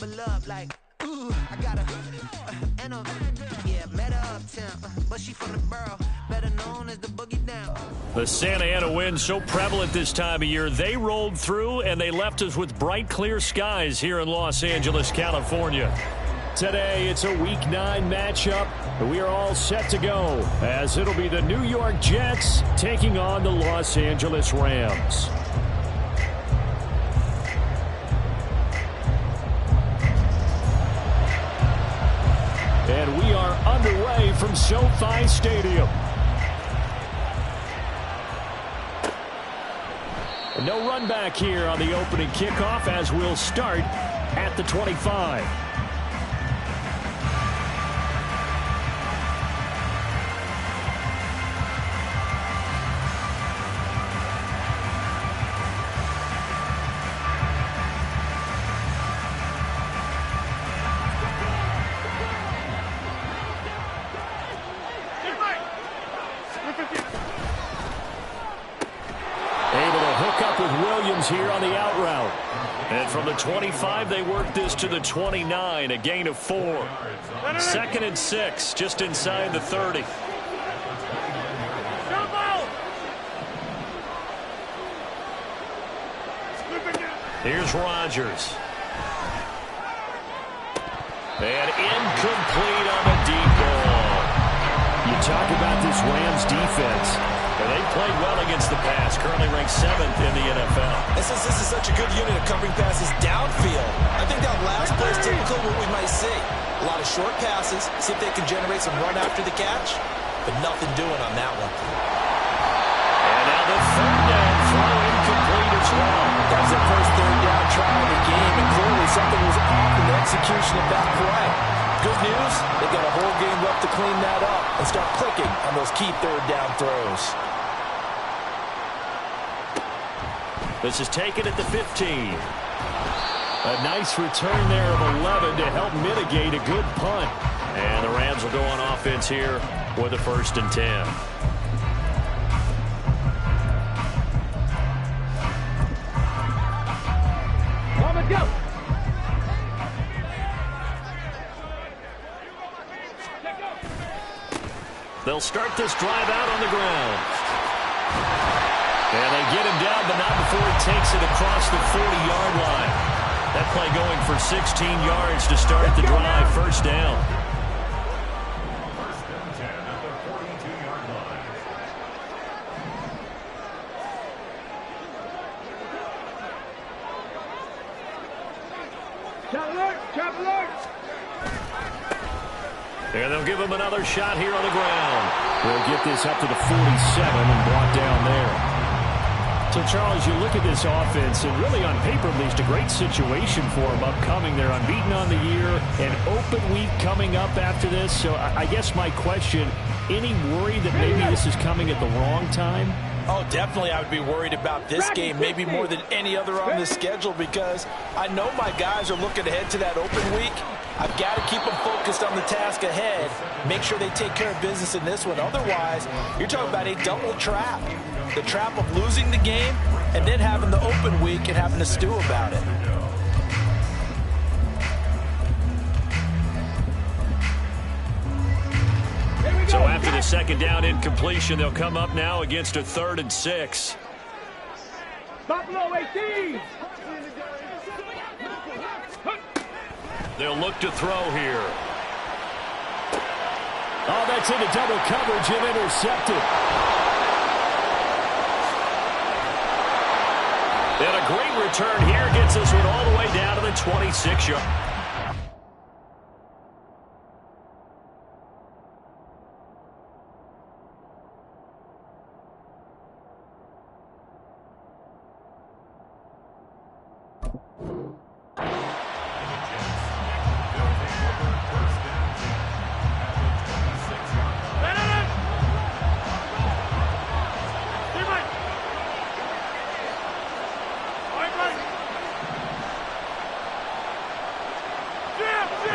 double up like, ooh, I got a, and a, yeah, met her uptown, but she from the borough, better known as the boogie down. The Santa Ana wind so prevalent this time of year, they rolled through and they left us with bright, clear skies here in Los Angeles, California. Today, it's a Week 9 matchup. We are all set to go, as it'll be the New York Jets taking on the Los Angeles Rams. And we are underway from SoFi Stadium. No run back here on the opening kickoff, as we'll start at the 25. Here on the out route. And from the 25, they work this to the 29, a gain of 4. 2nd and 6, just inside the 30. Here's Rodgers. And incomplete on the deep ball. You talk about this Rams defense. They played well against the pass, currently ranked 7th in the NFL. And since this is such a good unit of covering passes downfield, I think that last play is typical of what we might see. A lot of short passes, see if they can generate some run after the catch, but nothing doing on that one. And now the 3rd down throw incomplete as well. That was their first 3rd down try of the game, and clearly something was off in the execution of that play. Good news, they've got a whole game left to clean that up and start clicking on those key 3rd down throws. This is taken at the 15. A nice return there of 11 to help mitigate a good punt. And the Rams will go on offense here with a 1st and 10. Mama, go! They'll start this drive out on the ground. And they get him down, but not before he takes it across the 40-yard line. That play going for 16 yards to start the drive. 1st down. Trap alert! And they'll give him another shot here on the ground. We'll get this up to the 47 and brought down there. So, Charles, you look at this offense, and really on paper, at least, a great situation for them upcoming. They're unbeaten on the year, an open week coming up after this. So I guess my question, any worry that maybe this is coming at the wrong time? Oh, definitely I would be worried about this game, maybe more than any other on the schedule, because I know my guys are looking ahead to that open week. I've got to keep them focused on the task ahead, make sure they take care of business in this one. Otherwise, you're talking about a double trap. The trap of losing the game and then having the open week and having to stew about it. So after the 2nd down incompletion, they'll come up now against a 3rd and 6. Buffalo 18! They'll look to throw here. Oh, that's into double coverage and intercepted. And a great return here gets this one all the way down to the 26-yard.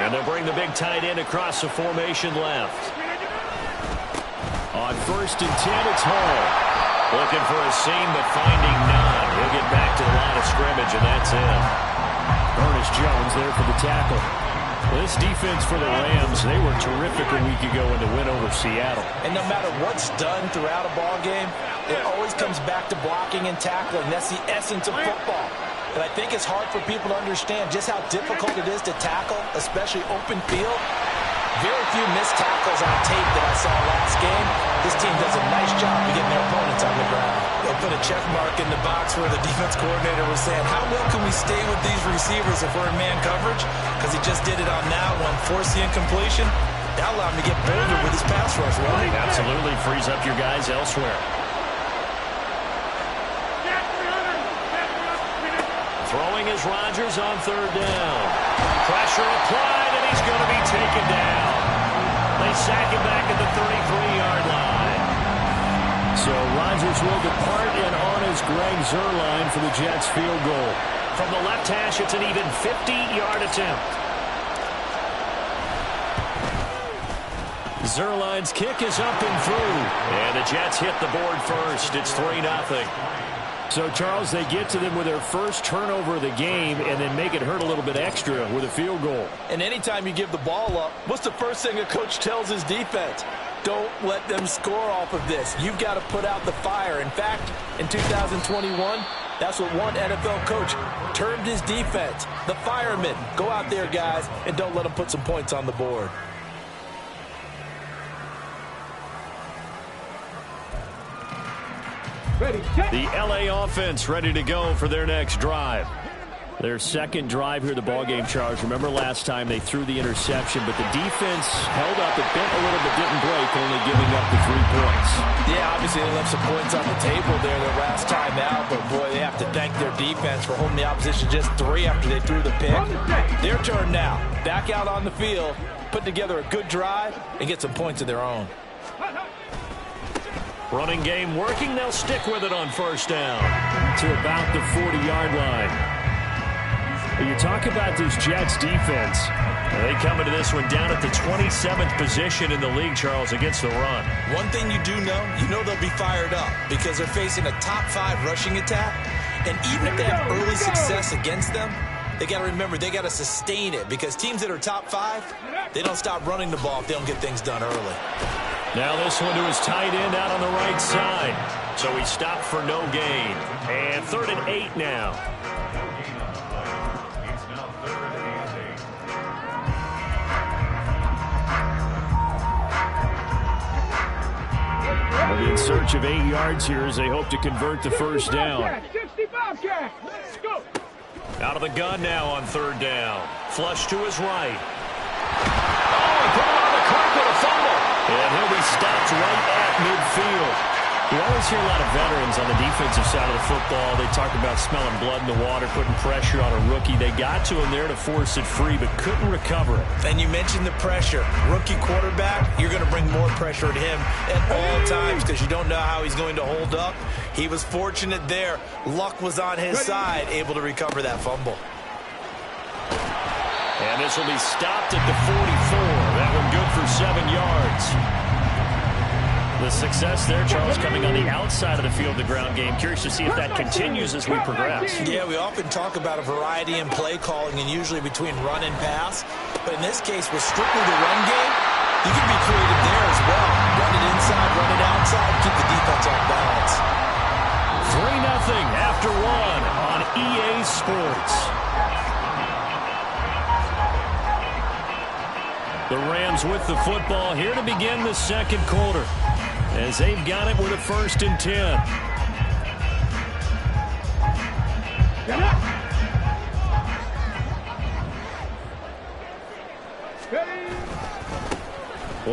And they'll bring the big tight end across the formation left. On 1st and 10, it's Hall. Looking for a seam, but finding none. He'll get back to the line of scrimmage, and that's it. Ernest Jones Jones there for the tackle. This defense for the Rams, they were terrific a week ago in the win over Seattle. And no matter what's done throughout a ball game, it always comes back to blocking and tackling. That's the essence of football. And I think it's hard for people to understand just how difficult it is to tackle, especially open field. Very few missed tackles on tape that I saw last game. This team does a nice job of getting their opponents on the ground. They put a check mark in the box where the defense coordinator was saying, how well can we stay with these receivers if we're in man coverage? Because he just did it on that one, force the incompletion. That allowed him to get bolder with his pass rush, right? Absolutely frees up your guys elsewhere. Throwing is Rodgers on third down. Pressure applied, and he's going to be taken down. They sack him back at the 33-yard line. So Rodgers will depart, and on is Greg Zuerlein for the Jets field goal. From the left hash, it's an even 50-yard attempt. Zuerlein's kick is up and through. And the Jets hit the board first. It's 3-0. So, Charles, they get to them with their first turnover of the game and then make it hurt a little bit extra with a field goal. And anytime you give the ball up, what's the first thing a coach tells his defense? Don't let them score off of this. You've got to put out the fire. In fact, in 2021, that's what one NFL coach termed his defense. The firemen. Go out there, guys, and don't let them put some points on the board. Ready, The LA offense ready to go for their next drive. Their second drive here, the ballgame, Charles. Remember last time they threw the interception, but the defense held up. It bent a little but didn't break, only giving up the 3 points. Yeah, obviously they left some points on the table there their last time out, but boy, they have to thank their defense for holding the opposition just 3 after they threw the pick. Their turn now. Back out on the field, put together a good drive, and get some points of their own. Running game working. They'll stick with it on first down to about the 40-yard line. You talk about this Jets defense. They come into this one down at the 27th position in the league, Charles, against the run. One thing you do know, they'll be fired up because they're facing a top 5 rushing attack. And even if they have early success against them, they got to remember they got to sustain it because teams that are top 5, they don't stop running the ball if they don't get things done early. Now this one to his tight end out on the right side. So he stopped for no gain. And 3rd and 8 now. They'll be in search of 8 yards here as they hope to convert the first down. 65 cat. Let's go. Out of the gun now on 3rd down. Flush to his right. Oh, he put him on the clock with a fumble. And he'll be stopped right at midfield. You always hear a lot of veterans on the defensive side of the football. They talk about smelling blood in the water, putting pressure on a rookie. They got to him there to force it free, but couldn't recover it. And you mentioned the pressure. Rookie quarterback, you're going to bring more pressure at him at all times because you don't know how he's going to hold up. He was fortunate there. Luck was on his side, able to recover that fumble. And this will be stopped at the 44. That one good for 7 yards. The success there, Charles, coming on the outside of the field, the ground game. Curious to see if that continues as we progress. Yeah, we often talk about a variety in play calling and usually between run and pass. But in this case, with strictly the run game, you can be creative there as well. Run it inside, run it outside, keep the defense off balance. 3-0 after 1 on EA Sports. The Rams with the football here to begin the second quarter, as they've got it with a 1st and 10.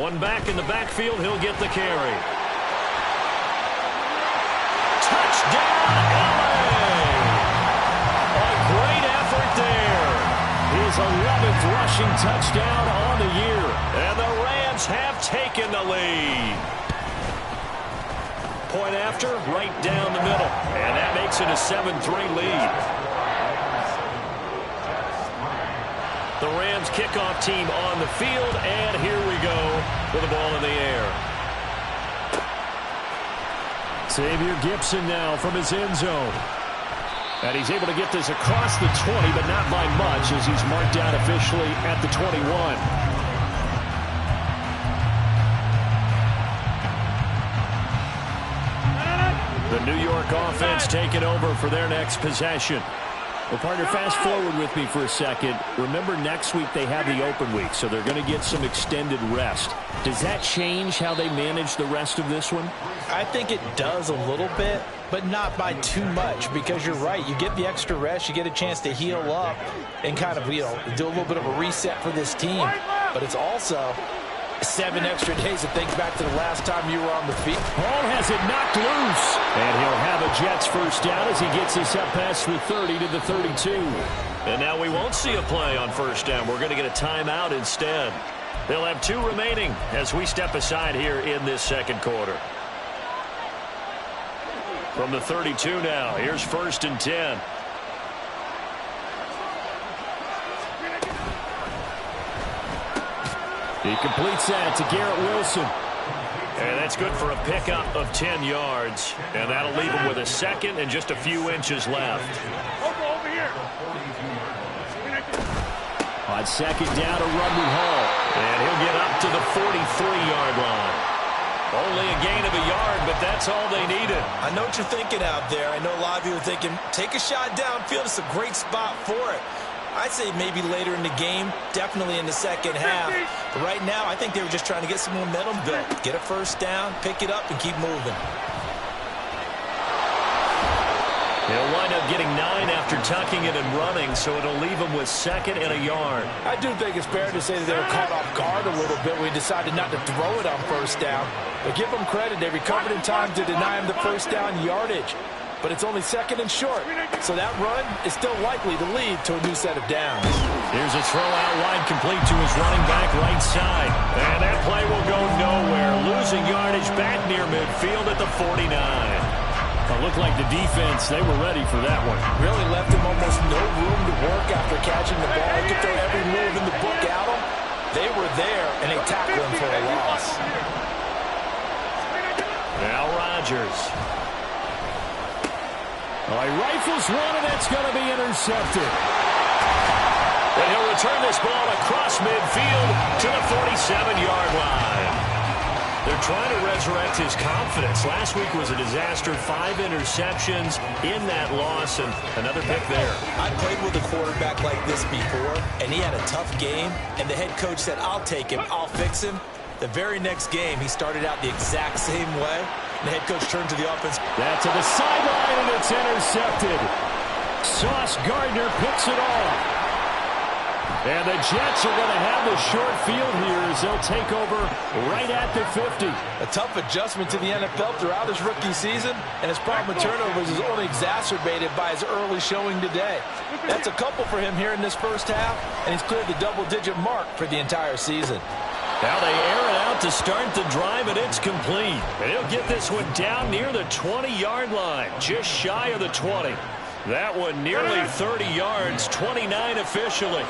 One back in the backfield, he'll get the carry. Touchdown, LA! A great effort there. His 11th rushing touchdown on the year. And the Rams have taken the lead. Point after, right down the middle. And that makes it a 7-3 lead. The Rams kickoff team on the field, and here we go with the ball in the air. Xavier Gipson now from his end zone. And he's able to get this across the 20, but not by much, as he's marked down officially at the 21. The New York offense taking over for their next possession. Well, partner, fast forward with me for a second. Remember, next week they have the open week, so they're going to get some extended rest. Does that change how they manage the rest of this one? I think it does a little bit, but not by too much, because you're right. You get the extra rest, you get a chance to heal up and kind of, do a little bit of a reset for this team. But it's also 7 extra days to think back to the last time you were on the field. Hall has it knocked loose. And he'll have a Jets first down as he gets this up past the 30 to the 32. And now we won't see a play on first down. We're going to get a timeout instead. They'll have 2 remaining as we step aside here in this second quarter. From the 32 now, here's 1st and 10. He completes that to Garrett Wilson. And that's good for a pickup of 10 yards. And that'll leave him with a second and just a few inches left. Over here. On second down, a run with Hall. And he'll get up to the 43-yard line. Only a gain of a yard, but that's all they needed. I know what you're thinking out there. I know a lot of you are thinking, take a shot downfield. It's a great spot for it. I'd say maybe later in the game, definitely in the second half. But right now, I think they were just trying to get some momentum built. Get a first down, pick it up, and keep moving. He'll wind up getting 9 after tucking it and running, so it'll leave him with 2nd and a yard. I do think it's fair to say that they were caught off guard a little bit when he decided not to throw it on first down. But give them credit. They recovered in time to deny him the first down yardage. But it's only 2nd and short, so that run is still likely to lead to a new set of downs. Here's a throw out wide complete to his running back right side. And that play will go nowhere. Losing yardage back near midfield at the 49. It looked like the defense, they were ready for that one. Really left him almost no room to work after catching the ball. He could throw every move in the book at him. They were there, and they tackled him for a loss. Now Rodgers. Oh, he rifles one, and that's going to be intercepted. And he'll return this ball across midfield to the 47-yard line. They're trying to resurrect his confidence. Last week was a disaster. 5 interceptions in that loss, and another pick there. I played with a quarterback like this before, and he had a tough game, and the head coach said, I'll take him, I'll fix him. The very next game, he started out the exact same way. The head coach turned to the offense. That's to the sideline, and it's intercepted. Sauce Gardner picks it off. And the Jets are going to have the short field here as they'll take over right at the 50. A tough adjustment to the NFL throughout his rookie season, and his problem with turnovers is only exacerbated by his early showing today. That's a couple for him here in this first half, and he's cleared the double-digit mark for the entire season. Now they air it out to start the drive, and it's complete. And he'll get this one down near the 20-yard line, just shy of the 20. That one nearly 30 yards, 29 officially.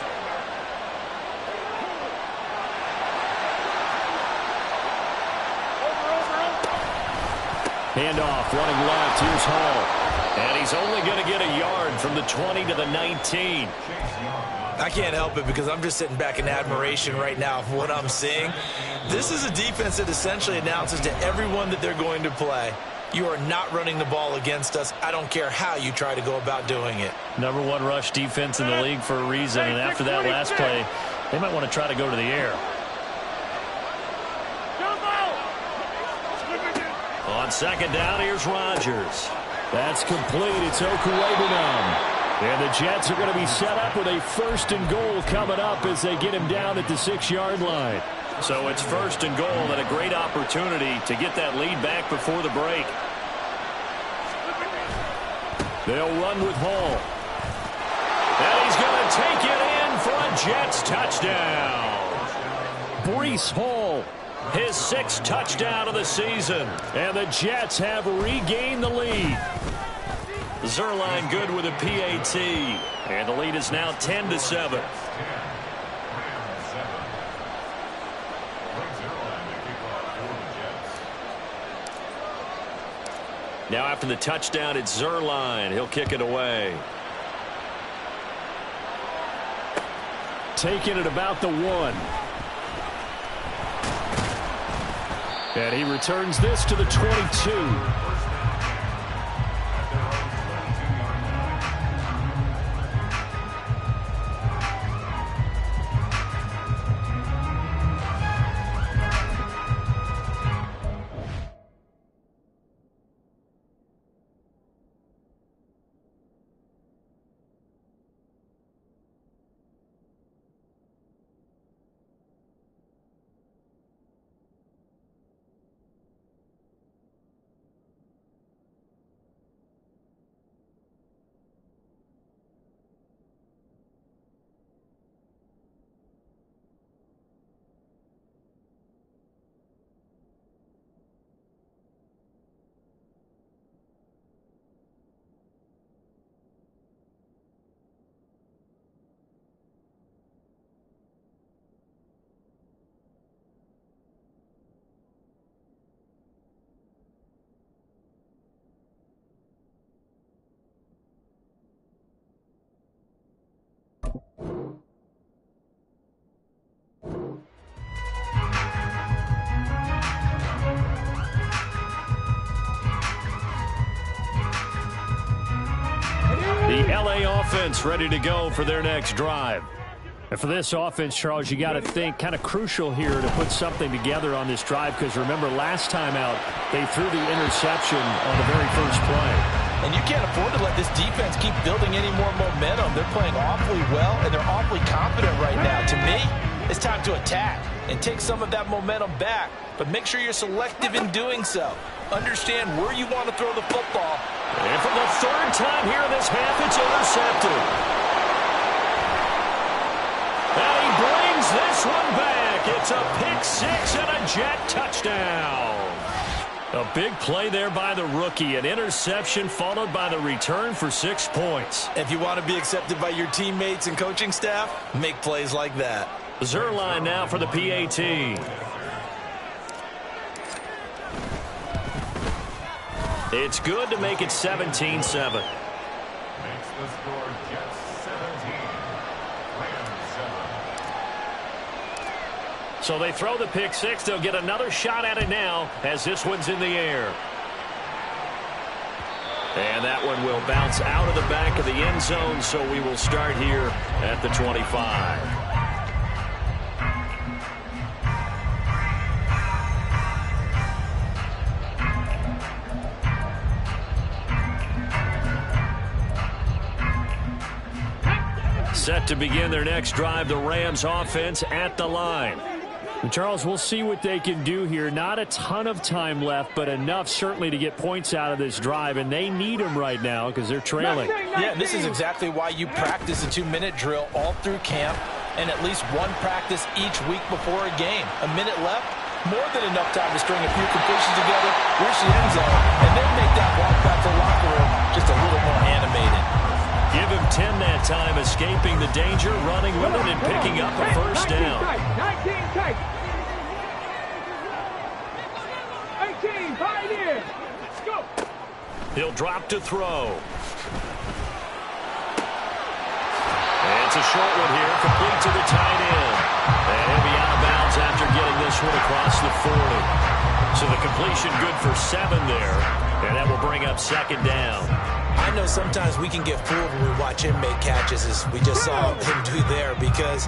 Handoff, running left, here's Hall. And he's only going to get a yard from the 20 to the 19. I can't help it because I'm just sitting back in admiration right now of what I'm seeing. This is a defense that essentially announces to everyone that they're going to play, you are not running the ball against us. I don't care how you try to go about doing it. Number 1 rush defense in the league for a reason, and after that last play, they might want to try to go to the air. On second down, here's Rodgers. That's complete. It's Okuwebunam. And the Jets are going to be set up with a 1st and goal coming up as they get him down at the 6-yard line. So it's 1st and goal and a great opportunity to get that lead back before the break. They'll run with Hall. And he's going to take it in for a Jets touchdown. Breece Hall, his 6th touchdown of the season. And the Jets have regained the lead. Zuerlein good with a PAT. And the lead is now 10-7. Now after the touchdown, it's Zuerlein. He'll kick it away. Taking it about the 1. And he returns this to the 22. The LA offense ready to go for their next drive. And for this offense, Charles, you got to think kind of crucial here to put something together on this drive, because remember last time out they threw the interception on the very first play. And you can't afford to let this defense keep building any more momentum. They're playing awfully well, and they're awfully confident right now. To me, it's time to attack and take some of that momentum back. But make sure you're selective in doing so. Understand where you want to throw the football. And for the third time here in this half, it's intercepted. And he brings this one back. It's a pick-6 and a Jet touchdown. A big play there by the rookie. An interception followed by the return for 6 points. If you want to be accepted by your teammates and coaching staff, make plays like that. Zuerlein now for the PAT. It's good to make it 17-7. Makes the score Jets 17, Rams 7. So they throw the pick-6. They'll get another shot at it now as this one's in the air. And that one will bounce out of the back of the end zone, so we will start here at the 25. Set to begin their next drive, the Rams offense at the line. And Charles, we'll see what they can do here. Not a ton of time left, but enough certainly to get points out of this drive, and they need them right now because they're trailing. Yeah, this is exactly why you practice a 2-minute drill all through camp and at least one practice each week before a game. A minute left, more than enough time to string a few completions together, reach the end zone, and then make that walk back to the locker room just a little more animated. Give him 10 that time, escaping the danger, running with it, and picking up a first down. 19 tight. 18, 5 in. Let's go. He'll drop to throw. And it's a short one here, complete to the tight end. And he'll be out of bounds after getting this one across the 40. So the completion good for 7 there, and that will bring up second down. I know sometimes we can get fooled when we watch him make catches, as we just saw him do there, because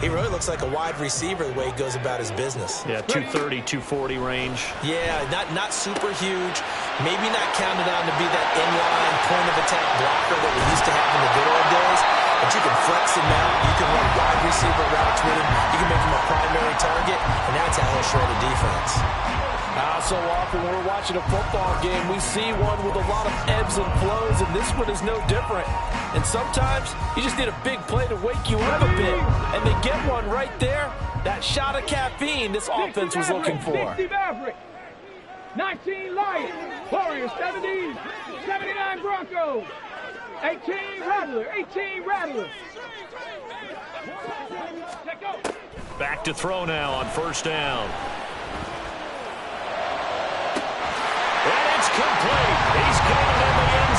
he really looks like a wide receiver the way he goes about his business. Yeah, 230, 240 range. Yeah, not super huge. Maybe not counted on to be that inline point-of-attack blocker that we used to have in the good old days, but you can flex him out. You can run wide receiver routes with him. You can make him a primary target, and that's how he'll shred a defense. So often when we're watching a football game, we see one with a lot of ebbs and flows, and this one is no different. And sometimes you just need a big play to wake you up a bit, and they get one right there. That shot of caffeine this offense was looking for. 60 Maverick, 19 Lions, Warriors 70, 79 Broncos, 18 Rattler, 18 Rattler. Back to throw now on first down. And it's complete. He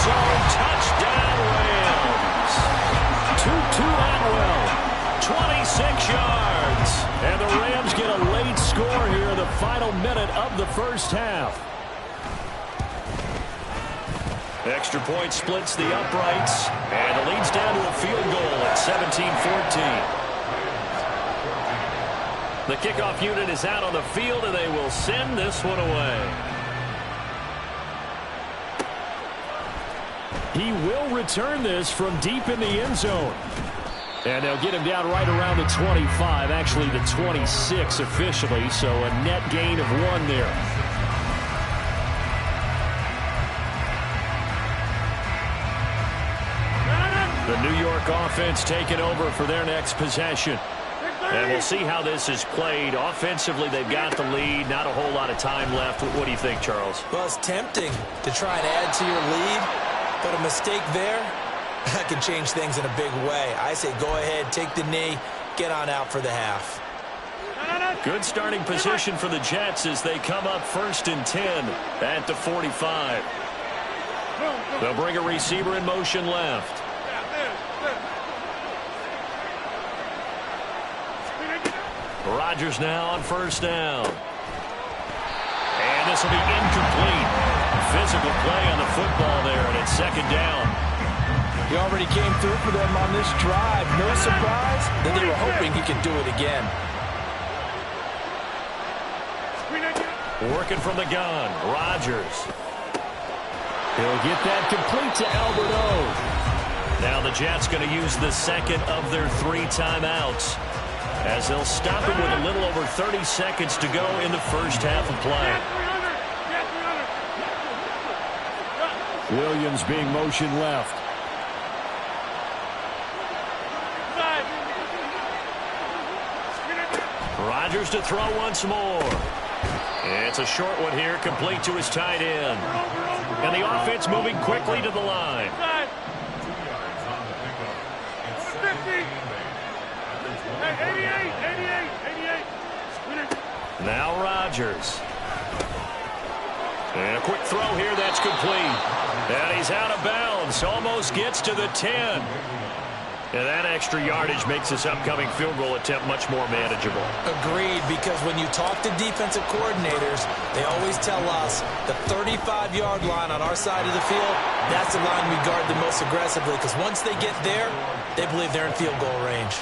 zone. Touchdown, Rams. Tutu Atwell, 26 yards. And the Rams get a late score here in the final minute of the first half. Extra point splits the uprights, and it leads down to a field goal at 17-14. The kickoff unit is out on the field, and they will send this one away. He will return this from deep in the end zone. And they'll get him down right around the 25, actually the 26 officially, so a net gain of 1 there. The New York offense taking over for their next possession. And we'll see how this is played. Offensively, they've got the lead. Not a whole lot of time left. What do you think, Charles? Well, it's tempting to try and add to your lead, but a mistake there, that can change things in a big way. I say go ahead, take the knee, get on out for the half. Good starting position for the Jets as they come up 1st and 10 at the 45. They'll bring a receiver in motion left. Rodgers now on 1st down. And this will be incomplete. Physical play on the football there, and it's 2nd down. He already came through for them on this drive. No surprise that they were hoping he could do it again. Working from the gun, Rodgers. He'll get that complete to Albert O. Now the Jets going to use the 2nd of their 3 timeouts, as they'll stop him with a little over 30 seconds to go in the first half of play. Williams being motioned left. Rodgers to throw once more. It's a short one here, complete to his tight end. And the offense moving quickly to the line. Now Rodgers. And a quick throw here, that's complete. And he's out of bounds, almost gets to the 10. And that extra yardage makes this upcoming field goal attempt much more manageable. Agreed, because when you talk to defensive coordinators, they always tell us the 35-yard line on our side of the field, that's the line we guard the most aggressively, because once they get there, they believe they're in field goal range.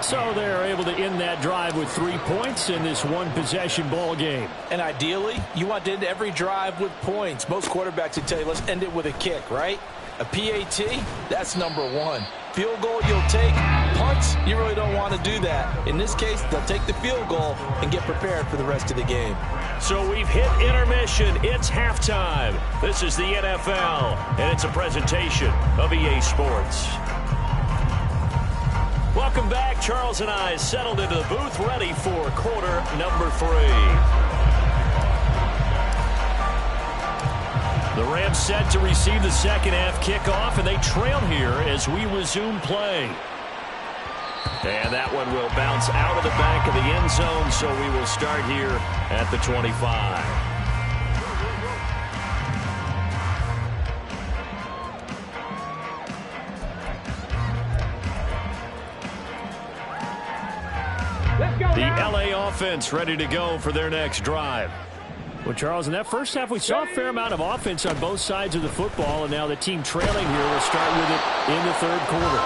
So they're able to end that drive with 3 points in this one-possession ball game. And ideally, you want to end every drive with points. Most quarterbacks would tell you, let's end it with a kick, right? A PAT, that's number 1. Field goal you'll take. Punts, you really don't want to do that. In this case, they'll take the field goal and get prepared for the rest of the game. So we've hit intermission. It's halftime. This is the NFL, and it's a presentation of EA Sports. Welcome back. Charles and I settled into the booth, ready for quarter number 3. The Rams set to receive the second half kickoff, and they trail here as we resume play. And that one will bounce out of the back of the end zone, so we will start here at the 25. The LA offense ready to go for their next drive. Well, Charles, in that first half, we saw a fair amount of offense on both sides of the football, and now the team trailing here will start with it in the third quarter.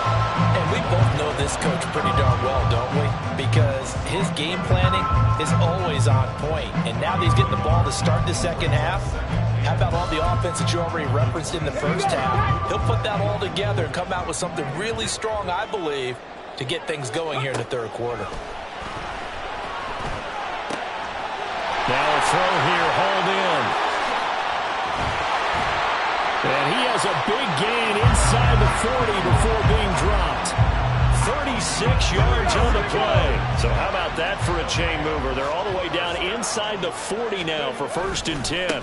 And we both know this coach pretty darn well, don't we? Because his game planning is always on point. And now that he's getting the ball to start the second half, how about all the offense that you already referenced in the first half? He'll put that all together and come out with something really strong, I believe, to get things going here in the third quarter. Now a throw here, hauled in. And he has a big gain inside the 40 before being dropped. 36 yards on the play. So how about that for a chain mover? They're all the way down inside the 40 now for 1st and 10.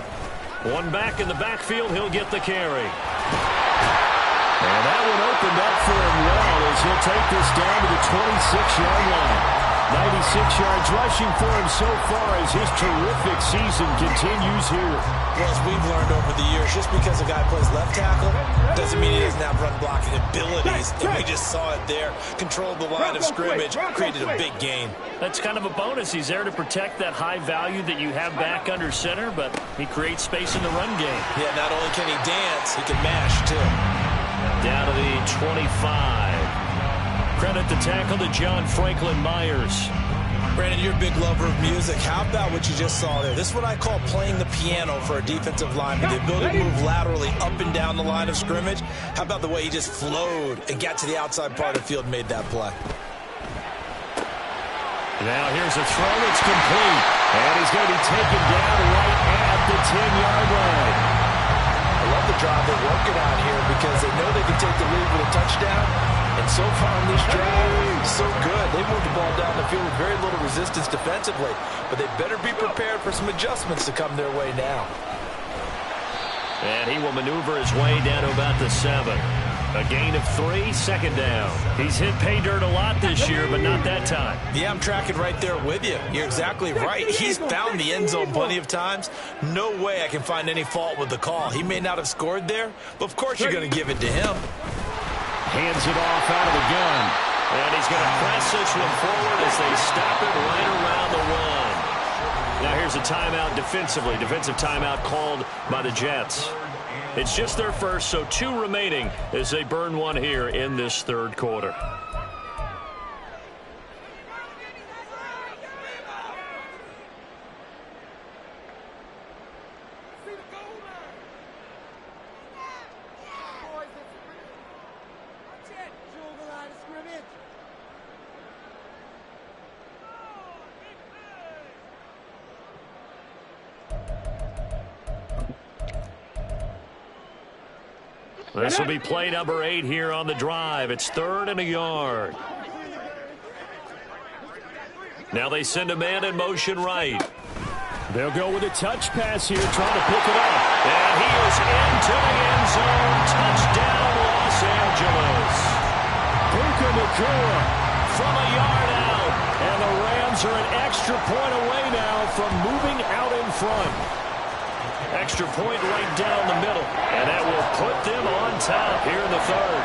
One back in the backfield, he'll get the carry. And that one opened up for him well as he'll take this down to the 26-yard line. 96 yards rushing for him so far as his terrific season continues here. Well, as we've learned over the years, just because a guy plays left tackle doesn't mean he doesn't have run blocking abilities. And we just saw it there. Controlled the line of scrimmage, created a big gain. That's kind of a bonus. He's there to protect that high value that you have back under center, but he creates space in the run game. Yeah, not only can he dance, he can mash, too. Down to the 25. Credit the tackle to John Franklin Myers. Brandon, you're a big lover of music. How about what you just saw there? This is what I call playing the piano for a defensive lineman. The ability to move laterally up and down the line of scrimmage. How about the way he just flowed and got to the outside part of the field and made that play? Now here's a throw that's complete. And he's going to be taken down right at the 10-yard line. I love the drive they're working on here because they know they can take the lead with a touchdown. And so far on this drive, so good. They moved the ball down the field with very little resistance defensively. But they better be prepared for some adjustments to come their way now. And he will maneuver his way down to about the 7. A gain of 3, second down. He's hit pay dirt a lot this year, but not that time. Yeah, I'm tracking right there with you. You're exactly right. He's found the end zone plenty of times. No way I can find any fault with the call. He may not have scored there, but of course you're going to give it to him. Hands it off out of the gun. And he's going to press this one forward as they stop it right around the 1. Now here's a timeout defensively. Defensive timeout called by the Jets. It's just their first, so 2 remaining as they burn one here in this third quarter. This will be play number 8 here on the drive. It's 3rd and a yard. Now they send a man in motion right. They'll go with a touch pass here, trying to pick it up. And he is into the end zone. Touchdown, Los Angeles. Puka Nacua from a yard out. And the Rams are an extra point away now from moving out in front. Extra point right down the middle. And that will put them on top here in the 3rd.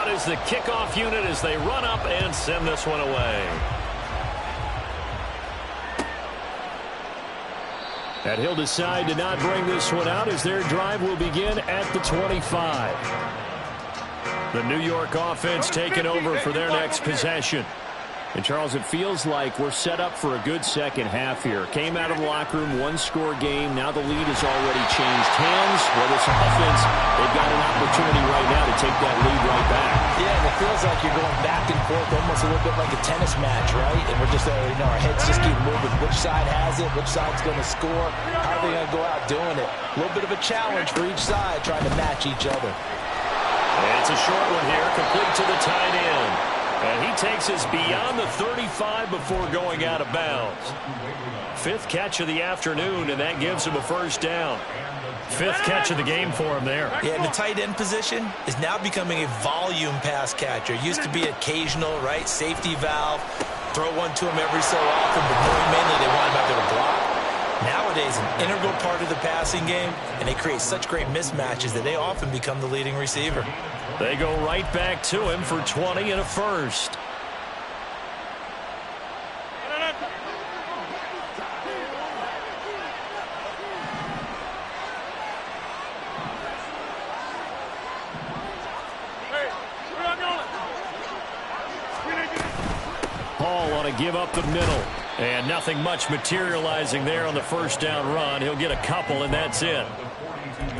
Out is the kickoff unit as they run up and send this one away. And he'll decide to not bring this one out as their drive will begin at the 25. The New York offense taking over for their next possession. And, Charles, it feels like we're set up for a good second half here. Came out of the locker room, 1-score game. Now the lead has already changed hands. Well, this offense, they've got an opportunity right now to take that lead right back. Yeah, and it feels like you're going back and forth almost a little bit like a tennis match, right? And we're just, our heads just keep moving. Which side has it? Which side's going to score? How are they going to go out doing it? A little bit of a challenge for each side trying to match each other. And it's a short one here, complete to the tight end. And he takes us beyond the 35 before going out of bounds. 5th catch of the afternoon, and that gives him a first down. 5th catch of the game for him there. Yeah, and the tight end position is now becoming a volume pass catcher. Used to be occasional, right? Safety valve. Throw one to him every so often, but more mainly they want him out there to block. Nowadays, an integral part of the passing game, and they create such great mismatches that they often become the leading receiver. They go right back to him for 20 and a first. Paul on a give up the middle. And nothing much materializing there on the first down run. He'll get a couple, and that's it.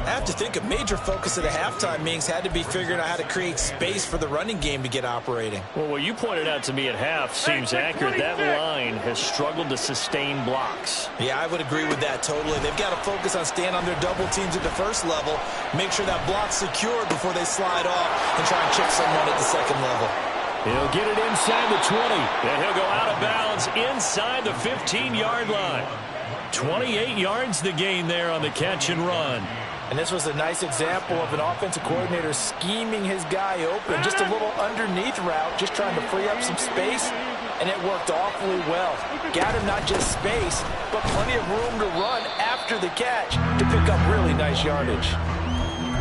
I have to think a major focus of the halftime meetings had to be figuring out how to create space for the running game to get operating. Well, what you pointed out to me at half seems accurate. That line has struggled to sustain blocks. Yeah, I would agree with that totally. They've got to focus on staying on their double teams at the first level, make sure that block's secured before they slide off and try and chip someone at the second level. He'll get it inside the 20, and he'll go out of bounds inside the 15-yard line. 28 yards the gain there on the catch and run. And this was a nice example of an offensive coordinator scheming his guy open. Just a little underneath route, just trying to free up some space, and it worked awfully well. Got him not just space, but plenty of room to run after the catch to pick up really nice yardage.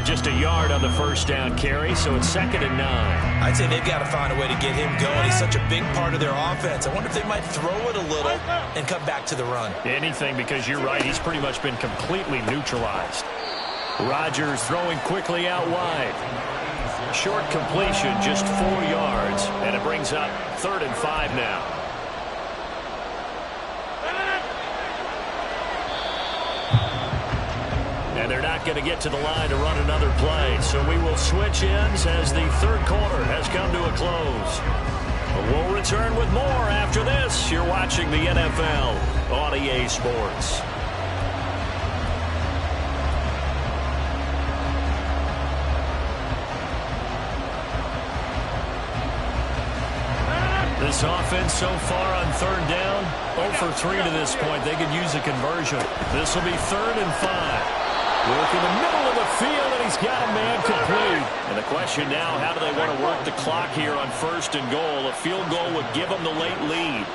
Just a yard on the first down carry, so it's 2nd and 9. I'd say they've got to find a way to get him going. He's such a big part of their offense. I wonder if they might throw it a little and come back to the run. Anything, because you're right, he's pretty much been completely neutralized. Rodgers throwing quickly out wide. Short completion, just 4 yards, and it brings up 3rd and 5 now. And they're not going to get to the line to run another play, so we will switch ends as the 3rd quarter has come to a close. We'll return with more after this. You're watching the NFL on EA Sports. This offense so far on 3rd down, 0 for 3 to this point. They could use a conversion. This will be 3rd and 5. Work in the middle of the field, and he's got a man complete. And the question now, how do they want to work the clock here on 1st and goal? A field goal would give them the late lead.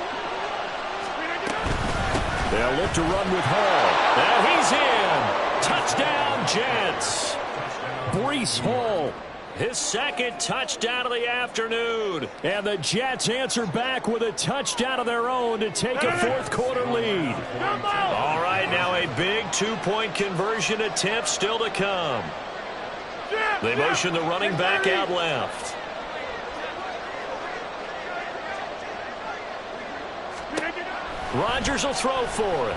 They'll look to run with Hall. And he's in. Touchdown, Jets. Breece Hall. His 2nd touchdown of the afternoon. And the Jets answer back with a touchdown of their own to take a 4th quarter lead. All right, now a big 2-point conversion attempt still to come. They motion the running back out left. Rodgers will throw for it.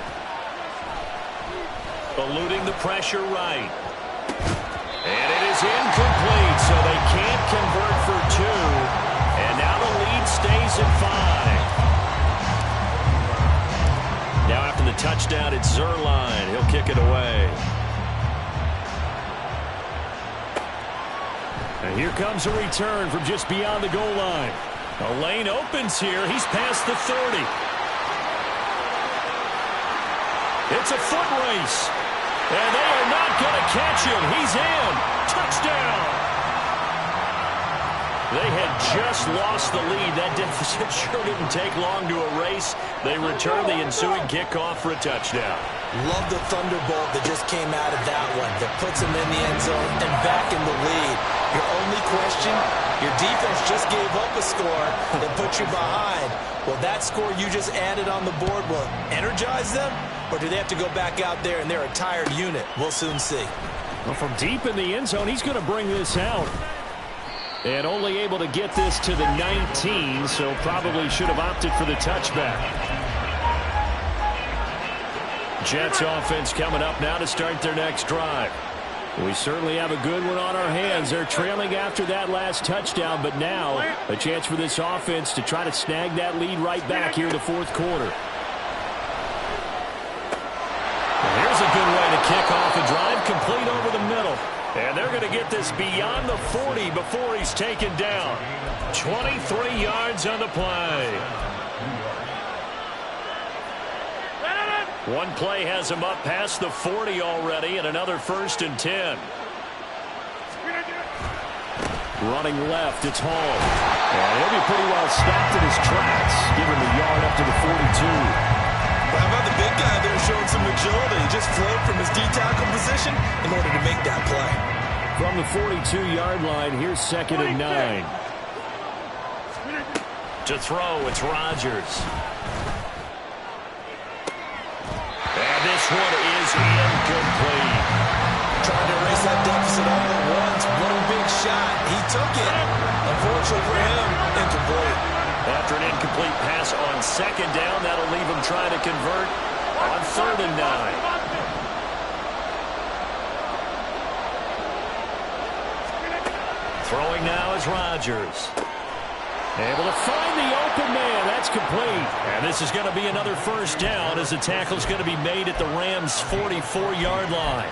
Eluding the pressure right. And it is incomplete, so they can't convert for 2. And now the lead stays at 5. Now after the touchdown, it's Zuerlein. He'll kick it away. And here comes a return from just beyond the goal line. A lane opens here. He's past the 30. It's a foot race. And they are not going to catch him. He's in. Touchdown. They had just lost the lead. That deficit sure didn't take long to erase. They return the ensuing kickoff for a touchdown. Love the thunderbolt that just came out of that one. That puts them in the end zone and back in the lead. Your only question, your defense just gave up a score that put you behind. Well, that score you just added on the board will energize them? Or do they have to go back out there and they're a tired unit? We'll soon see. Well, from deep in the end zone, he's going to bring this out. And only able to get this to the 19, so probably should have opted for the touchback. Jets offense coming up now to start their next drive. We certainly have a good one on our hands. They're trailing after that last touchdown, but now a chance for this offense to try to snag that lead right back here in the 4th quarter. Here's a good way to kick off a drive, complete over the middle. And they're going to get this beyond the 40 before he's taken down. 23 yards on the play. One play has him up past the 40 already, and another 1st and 10. Running left, it's Hall. And he'll be pretty well stopped in his tracks, giving the yard up to the 42. How about the big guy there showing some agility? He just flowed from his D-tackle position in order to make that play. From the 42-yard line, here's 2nd and 9. To throw, it's Rodgers. And this one is incomplete. Trying to erase that deficit all at once. One big shot. He took it. Unfortunately for him, incomplete. After an incomplete pass on 2nd down, that'll leave him trying to convert on 3rd and 9. Throwing now is Rodgers. Able to find the open man. That's complete. And this is going to be another 1st down as the tackle's going to be made at the Rams' 44-yard line.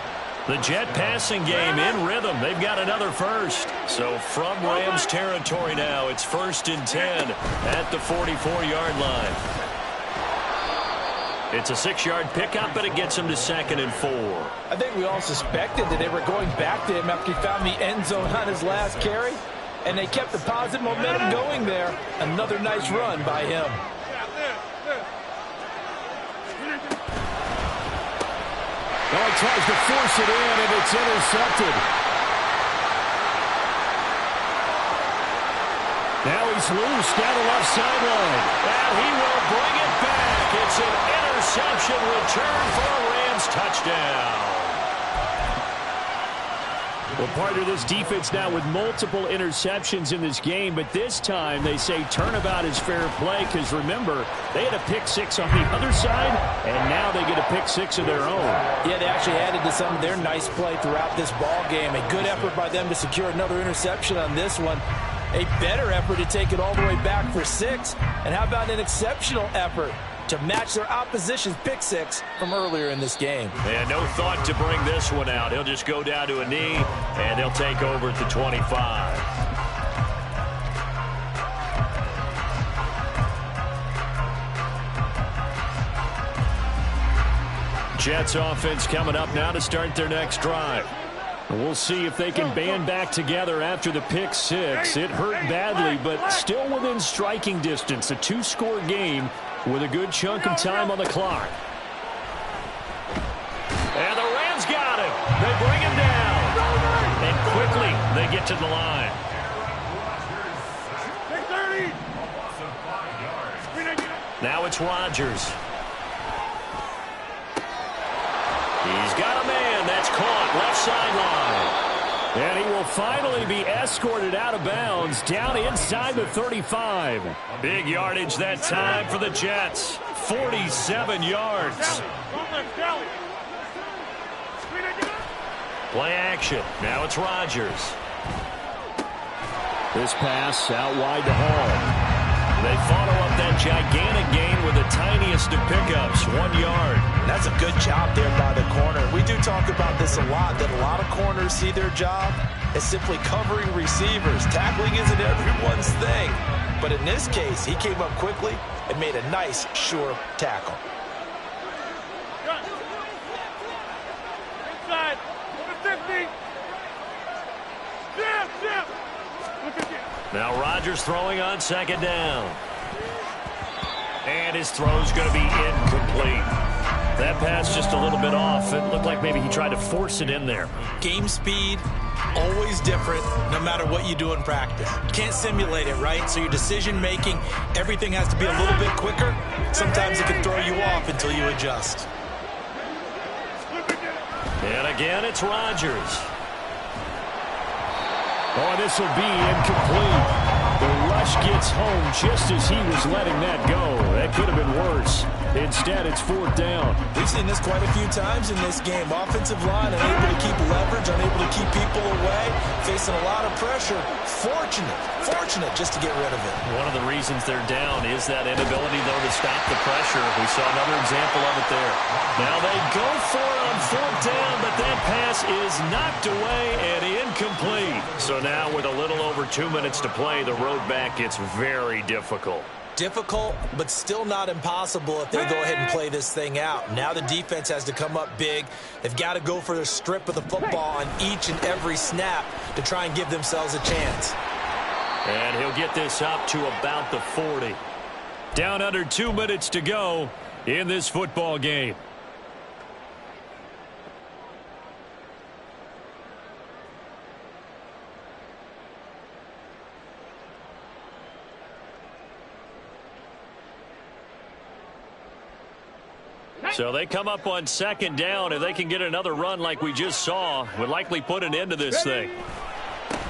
The Jet passing game in rhythm. They've got another 1st. So from Rams territory now, it's 1st and 10 at the 44-yard line. It's a 6-yard pickup, but it gets him to 2nd and 4. I think we all suspected that they were going back to him after he found the end zone on his last carry, and they kept the positive momentum going there. Another nice run by him. Well, he tries to force it in, and it's intercepted. Now he's loose down the left sideline. And he will bring it back. It's an interception return for a Rams touchdown. Well, partner, this defense now with multiple interceptions in this game, but this time they say turnabout is fair play because, remember, they had a pick 6 on the other side, and now they get a pick 6 of their own. Yeah, they actually added to some of their nice play throughout this ball game. A good effort by them to secure another interception on this one. A better effort to take it all the way back for 6. And how about an exceptional effort to match their opposition's pick 6 from earlier in this game. And no thought to bring this one out. He'll just go down to a knee, and they'll take over at the 25. Jets offense coming up now to start their next drive. We'll see if they can band back together after the pick 6. It hurt badly, but still within striking distance. A 2-score game with a good chunk of time on the clock. And the Rams got him. They bring him down. And quickly they get to the line. Now it's Rodgers. He's got a man. That's caught left sideline. And he will finally be escorted out of bounds down inside the 35. Big yardage that time for the Jets. 47 yards. Play action. Now it's Rodgers. This pass out wide to Hall. They follow up that gigantic gain with the tiniest of pickups, 1 yard. That's a good job there by the corner. We do talk about this a lot, that a lot of corners see their job as simply covering receivers. Tackling isn't everyone's thing. But in this case, he came up quickly and made a nice, sure tackle. Inside. 50. Jim. Look at you. Now Rodgers throwing on 2nd down. And his throw's going to be incomplete. That pass just a little bit off. It looked like maybe he tried to force it in there. Game speed, always different no matter what you do in practice. You can't simulate it, right? So your decision making, everything has to be a little bit quicker. Sometimes it can throw you off until you adjust. And again, it's Rodgers. Oh, this will be incomplete. The rush gets home just as he was letting that go. That could have been worse. Instead, it's 4th down. We've seen this quite a few times in this game. Offensive line unable to keep leverage, unable to keep people away, facing a lot of pressure. Fortunate just to get rid of it. One of the reasons they're down is that inability, though, to stop the pressure. We saw another example of it there. Now they go for it on 4th down, but that pass is knocked away and incomplete. So now with a little over 2 minutes to play, the road back gets very difficult. Difficult, but still not impossible if they go ahead and play this thing out. Now the defense has to come up big. They've got to go for their strip of the football on each and every snap to try and give themselves a chance. And he'll get this up to about the 40. Down under 2 minutes to go in this football game. So they come up on 2nd down. If they can get another run like we just saw, would likely put an end to this thing.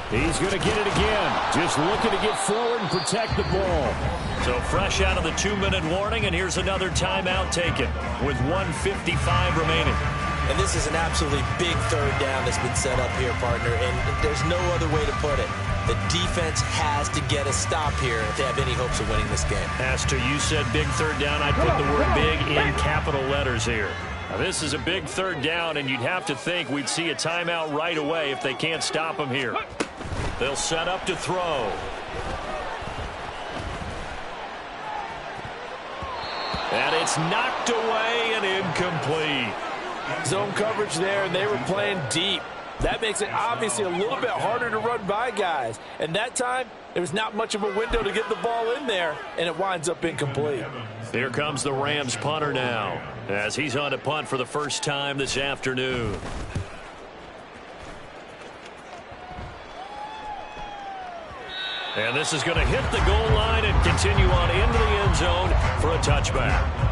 He's going to get it again. Just looking to get forward and protect the ball. So fresh out of the 2-minute warning, and here's another timeout taken with 1:55 remaining. And this is an absolutely big 3rd down that's been set up here, partner, and there's no other way to put it. The defense has to get a stop here if they have any hopes of winning this game. As to you said big 3rd down, I'd put the word big in capital letters here. Now, this is a big 3rd down, and you'd have to think we'd see a timeout right away if they can't stop him here. They'll set up to throw. And it it's knocked away and incomplete. Zone coverage there, and they were playing deep. That makes it obviously a little bit harder to run by guys. And that time, there was not much of a window to get the ball in there, and it winds up incomplete. Here comes the Rams punter now, as he's on to punt for the first time this afternoon. And this is going to hit the goal line and continue on into the end zone for a touchback.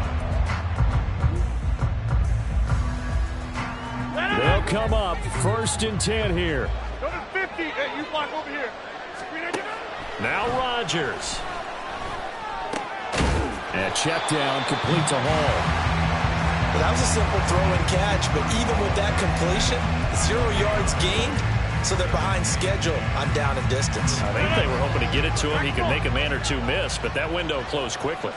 They'll come up 1st and 10 here. Go to 50. Hey, you block over here. Now Rodgers. And check down, complete to Hall. Well, that was a simple throw and catch, but even with that completion, 0 yards gained, so they're behind schedule on down and distance. I think they were hoping to get it to him. He could make a man or two miss, but that window closed quickly.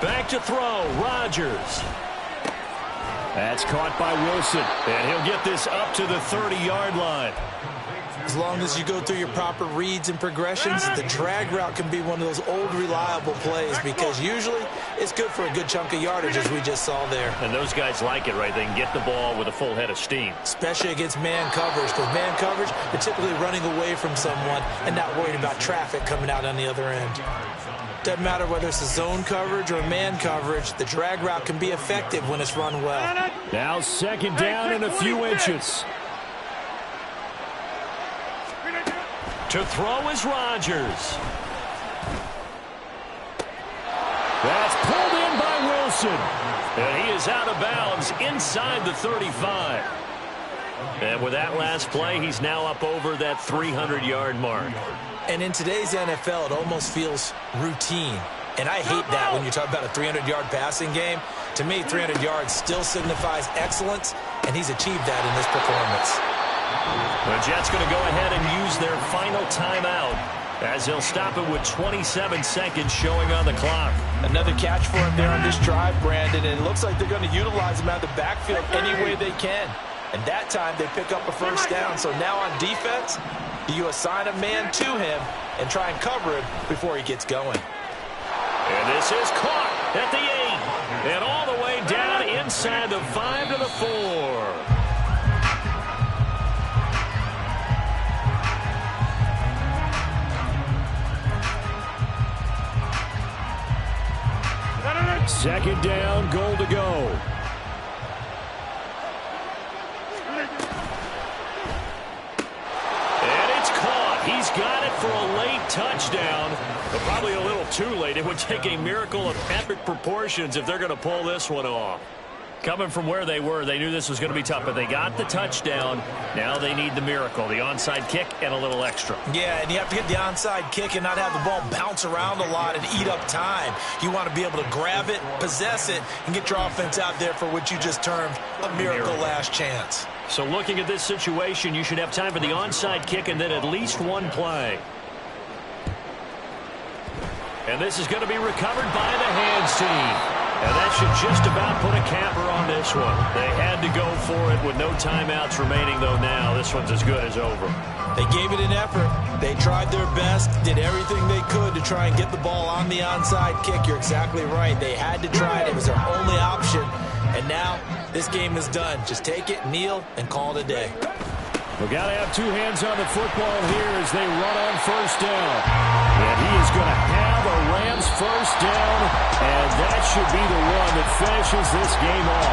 Back to throw, Rodgers. That's caught by Wilson, and he'll get this up to the 30-yard line. As long as you go through your proper reads and progressions, the drag route can be one of those old reliable plays because usually it's good for a good chunk of yardage, as we just saw there. And those guys like it, right? They can get the ball with a full head of steam. Especially against man coverage, because man coverage, you're typically running away from someone and not worried about traffic coming out on the other end. Doesn't matter whether it's a zone coverage or man coverage, the drag route can be effective when it's run well. Now 2nd down and a few inches. To throw is Rodgers. That's pulled in by Wilson. And he is out of bounds inside the 35. And with that last play, he's now up over that 300-yard mark. And in today's NFL, it almost feels routine. And I hate that when you talk about a 300-yard passing game. To me, 300 yards still signifies excellence, and he's achieved that in this performance. The Jets going to go ahead and use their final timeout as they'll stop it with 27 seconds showing on the clock. Another catch for him there on this drive, Brandon, and it looks like they're going to utilize him out of the backfield any way they can. And that time they pick up a first down. So now on defense, you assign a man to him and try and cover him before he gets going. And this is caught at the 8 and all the way down inside the 5 to the 4. Second down, goal to go. And it's caught. He's got it for a late touchdown, but probably a little too late. It would take a miracle of epic proportions if they're going to pull this one off. Coming from where they were, they knew this was going to be tough, but they got the touchdown. Now they need the miracle, the onside kick and a little extra. Yeah, and you have to get the onside kick and not have the ball bounce around a lot and eat up time. You want to be able to grab it, possess it, and get your offense out there for what you just termed a miracle last chance. So looking at this situation, you should have time for the onside kick and then at least one play. And this is going to be recovered by the hands team. And that should just about put a capper on this one. They had to go for it with no timeouts remaining, though now this one's as good as over. They gave it an effort. They tried their best, did everything they could to try and get the ball on the onside kick. You're exactly right. They had to try it. It was their only option. And now this game is done. Just take it, kneel, and call it a day. We've got to have two hands on the football here as they run on first down. And he is going to have a Rams first down, and that should be the one that finishes this game off.